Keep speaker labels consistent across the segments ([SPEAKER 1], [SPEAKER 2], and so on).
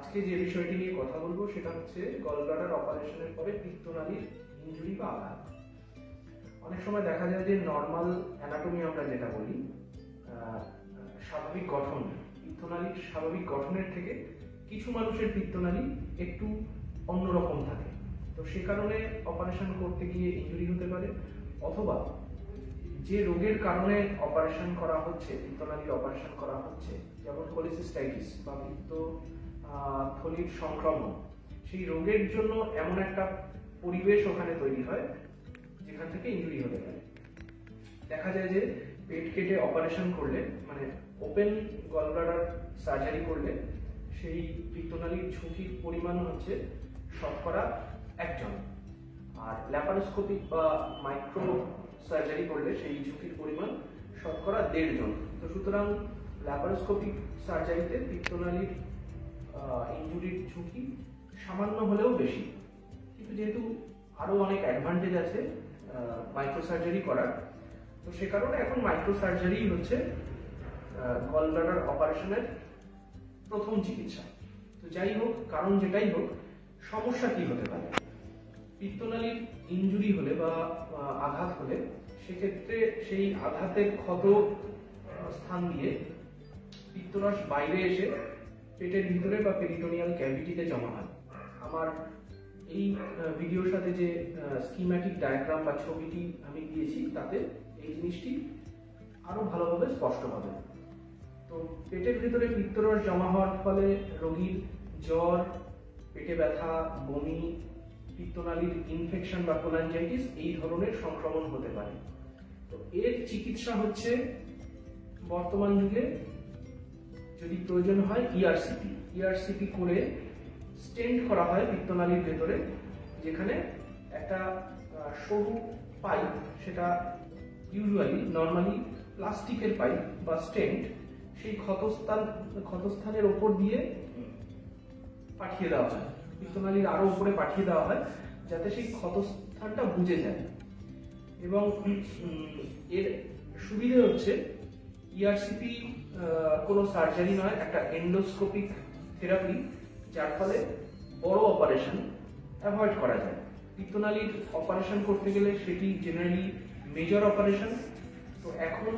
[SPEAKER 1] আজকে যে বিষয়টি নিয়ে কথা বলবো সেটা হচ্ছে গলব্লাডার অপারেশনের পরে পিত্তনালীর ইনজুরি বা আঘাত। অনেক সময় দেখা যায় যে নর্মাল অ্যানাটমি আমরা যেটা বলি, স্বাভাবিক গঠন, পিত্তনালীর স্বাভাবিক গঠনের থেকে কিছু মানুষের পিত্তনালী একটু অন্যরকম থাকে, তো সে কারণে অপারেশন করতে গিয়ে ইনজুরি হতে পারে, অথবা যে রোগের কারণে অপারেশন করা হচ্ছে, পিত্তনালীর অপারেশন করা হচ্ছে, যেমন কোলিসিস্টাইটিস বা থলির সংক্রমণ, সেই রোগের জন্য এমন একটা পরিবেশ ওখানে তৈরি হয় যেখান থেকে ইনজুরি হতে পারে। দেখা যায় যে পেট কেটে অপারেশন করলে, মানে ওপেন গলব্লাডার সার্জারি করলে, সেই পিত্তনালীর ঝুঁকির পরিমাণ হচ্ছে শতকরা 1 জন, আর ল্যাপারোস্কোপিক বা মাইক্রো সার্জারি করলে সেই ঝুঁকির পরিমাণ শতকরা 1.5 জন। তো সুতরাং ল্যাপারোস্কোপিক সার্জারিতে পিত্তনালীর ইনজুরির ঝুঁকি সামান্য হলেও বেশি, কিন্তু যেহেতু আরো অনেক অ্যাডভান্টেজ আছে মাইক্রো সার্জারি করার, তো সে কারণে এখন মাইক্রো সার্জারি হচ্ছে গলব্লাডার অপারেশনের প্রথম চিকিৎসা। তো যাই হোক, কারণ যেটাই হোক, সমস্যা কি হতে পারে? পিত্তনালীর ইনজুরি হলে বা আঘাত হলে সেক্ষেত্রে সেই আঘাতের ক্ষত স্থান দিয়ে পিত্তরস বাইরে এসে পেটের ভিতরে বা পেরিটোনিয়াল ক্যাভিটিতে জমা হয়। আমার এই ভিডিওর সাথে যে স্কিম্যাটিক ডায়াগ্রাম বা ছবিটি আমি দিয়েছি তাতে এই জিনিসটি আরো ভালোভাবে স্পষ্ট হবে। তো পেটের ভিতরে পিত্তরস জমা হওয়ার ফলে রোগীর জ্বর, পেটে ব্যথা, বমি, পিত্তনালীর ইনফেকশন বা কোলাঞ্জাইটিস এই ধরনের সংক্রমণ হতে পারে। তো এর চিকিৎসা হচ্ছে বর্তমান যুগে যদি প্রয়োজন হয় ইআরসিপি করে স্টেন্ট করা হয় পিত্তনালীর ভেতরে, যেখানে একটা সরু পাইপ, সেটা ইউজুয়ালি নর্মালি প্লাস্টিকের পাইপ বা স্টেন্ট, সেই ক্ষতস্থানের ওপর দিয়ে পাঠিয়ে দেওয়া হয়, পিত্তনালীর আরো উপরে পাঠিয়ে দেওয়া হয়, যাতে সেই ক্ষতস্থানটা বুঝে যায়। এবং এর সুবিধে হচ্ছে ইআরসিপি কোনো সার্জারি নয়, একটা এন্ডোস্কোপিক থেরাপি, যার ফলে বড় অপারেশন অ্যাভয়েড করা যায়। পিত্তনালীর অপারেশন করতে গেলে সেটি জেনারেলি মেজর অপারেশন, তো এখন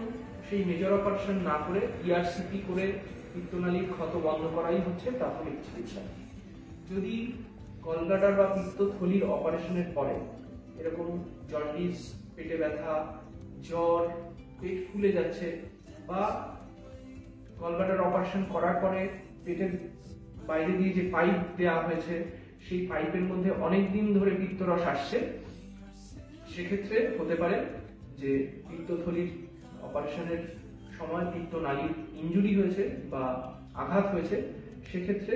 [SPEAKER 1] সেই মেজর অপারেশন না করে ইআরসিপি করে পিত্তনালীর ক্ষত বন্ধ করাই হচ্ছে প্রাথমিক চিকিৎসা। যদি গলব্লাডার বা পিত্তথলির অপারেশনের পরে এরকম জন্ডিস, পেটে ব্যথা, জ্বর, পেট ফুলে যাচ্ছে, বা গলব্লাডার অপারেশন করার পরে পেটের বাইরে দিয়ে যে পাইপ দেওয়া হয়েছে সেই পাইপের মধ্যে অনেক দিন ধরে পিত্তরস আসছে, সেক্ষেত্রে হতে পারে যে পিত্তথলির অপারেশনের সময় পিত্তনালীর ইনজুরি হয়েছে বা আঘাত হয়েছে। সেক্ষেত্রে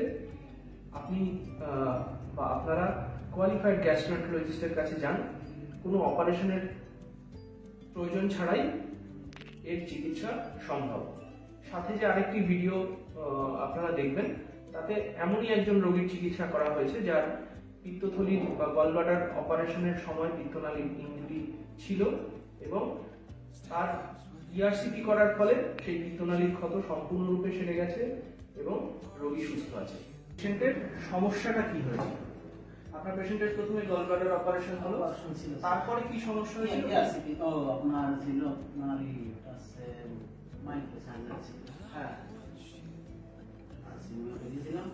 [SPEAKER 1] আপনি বা আপনারা কোয়ালিফাইড গ্যাস্ট্রোএন্টারোলজিস্টের কাছে যান, কোনো অপারেশনের প্রয়োজন ছাড়াই এর চিকিৎসা সম্ভব। সাথে যে আরেকটি ভিডিও আপনারা দেখবেন, তাতে এমনই একজন রোগীর চিকিৎসা করা হয়েছে যার পিত্তথলির বা গলব্লাডার অপারেশনের সময় পিত্তনালীর ইনজুরি ছিল, এবং তার ইআরসিপি করার ফলে সেই পিত্তনালীর ক্ষত সম্পূর্ণরূপে সেরে গেছে এবং রোগী সুস্থ আছে। পেশেন্টের সমস্যাটা কি হয়েছে? আপনার পেশেন্টের প্রথমে গলব্লাডার অপারেশন হলো, তারপরে কি সমস্যা হয়েছিল?
[SPEAKER 2] ইআরসিপি তো আপনার ছিল, আপনার মাইক্রো সার্জারি ছিল।
[SPEAKER 1] হ্যাঁ,
[SPEAKER 2] সিমিও করেছিলাম।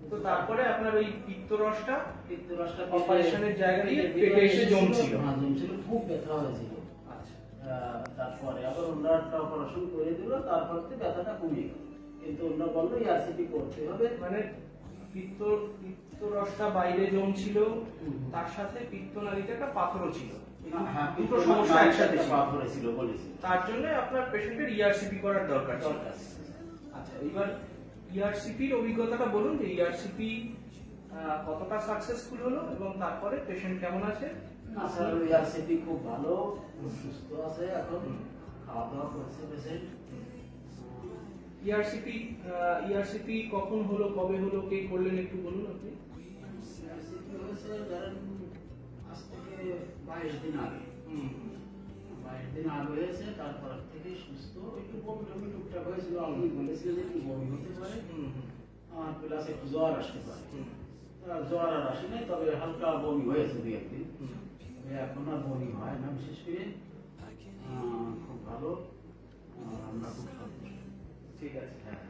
[SPEAKER 1] তো তারপরে আপনার ওই পিত্তরসটা
[SPEAKER 2] পিত্তরসটা
[SPEAKER 1] অপারেশনের জায়গা দিয়ে পেটে এসে জমছিল,
[SPEAKER 2] খুব ব্যথা হয়েছিল।
[SPEAKER 1] আচ্ছা,
[SPEAKER 2] তারপরে আবার ওনারা একটা অপারেশন করে দিল, তারপর থেকে ব্যথাটা কমে গেল, কিন্তু ওনারা বললো ইআরসিপি করতে হবে।
[SPEAKER 1] মানে পিত্তরসটা বাইরে জমছিল, তার সাথে পিত্তনালীতে একটা পাথরও ছিল, দুটো সমস্যা একসাথে
[SPEAKER 2] ছিল বলেছি,
[SPEAKER 1] তার জন্য আপনার পেশেন্টের ইআরসিপি করার দরকার ছিল। আচ্ছা, এবার ইআরসিপির অভিজ্ঞতাটা বলুন যে ইআরসিপি কতটা সাকসেসফুল হলো এবং তারপরে পেশেন্ট কেমন আছে?
[SPEAKER 2] না স্যার, ইআরসিপি খুব ভালো, সুস্থ আছে, এখন খাওয়া দাওয়া করছে পেশেন্ট।
[SPEAKER 1] ইআরসিপি কখন হলো, কবে হলো, কে করলেন একটু বলুন আপনি।
[SPEAKER 2] ইআরসিপি হয়েছে ধরেন আজ থেকে 22 দিন আগে। 22 দিন আগে হয়েছে, তারপর থেকে সুস্থ। একটু বমি টুকটাক হয়েছিল, আপনি বলেছিলেন যে কি বমি হতে পারে। আমার প্লাস একটু জ্বর আসতে পারে। জ্বর আর আসে নাই, তবে হালকা বমি হয়েছে দুই একদিন। এখন আর বমি হয় না বিশেষ করে। খুব ভালো, আমরা খুব সন্তুষ্ট।
[SPEAKER 1] ঠিক আছে।
[SPEAKER 2] হ্যাঁ।